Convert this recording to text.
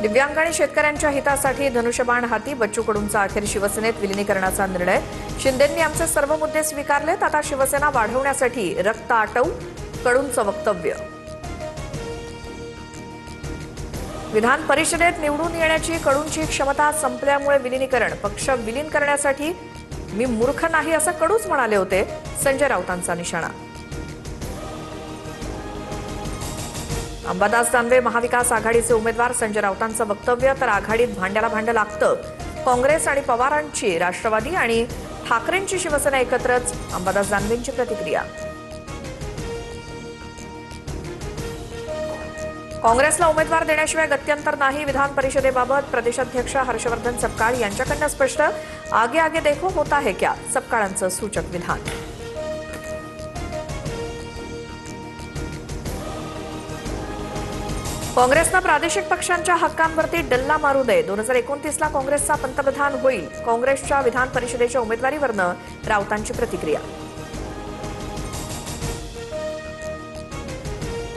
दिव्यांग आणि शेतकऱ्यांच्या हितासाठी धनुष्यबाण हाती, बच्चू कडूंचा अखेर शिवसेनेत विलिनीकरणाचा निर्णय। शिंदेंनी आमचे सर्व मुद्दे स्वीकारलेत, आता शिवसेना वाढवण्यासाठी रक्त आटवू, कडूंचं वक्तव्य। विधान परिषदेत निवडून येण्याची कडूंची क्षमता संपल्यामुळे विलिनीकरण, पक्ष विलीन करण्यासाठी मी मूर्ख नाही असं कडूच म्हणाले होते, संजय राऊतांचा निशाणा। अंबादास दानवे महाविकास आघाडीचे उमेदवार, संजय राऊतांचं वक्तव्य। तर आघाडीत भांड्याला भांडं लागतं, काँग्रेस आणि पवारांची राष्ट्रवादी आणि ठाकरेंची शिवसेना एकत्रच, अंबादास दानवेंची प्रतिक्रिया। काँग्रेसला उमेदवार देण्याशिवाय गत्यंतर नाही, विधान परिषदेबाबत प्रदेशाध्यक्ष हर्षवर्धन सपकाळ यांच्याकडून स्पष्ट, आगे आगे देखो होता है क्या, सपकाळांचं सूचक विधान। काँग्रेसनं प्रादेशिक पक्षांच्या हक्कांवरती डल्ला मारू नये, 2029ला काँग्रेसचा पंतप्रधान होईल, काँग्रेसच्या विधान परिषदेच्या उमेदवारीवरनं राऊतांची प्रतिक्रिया।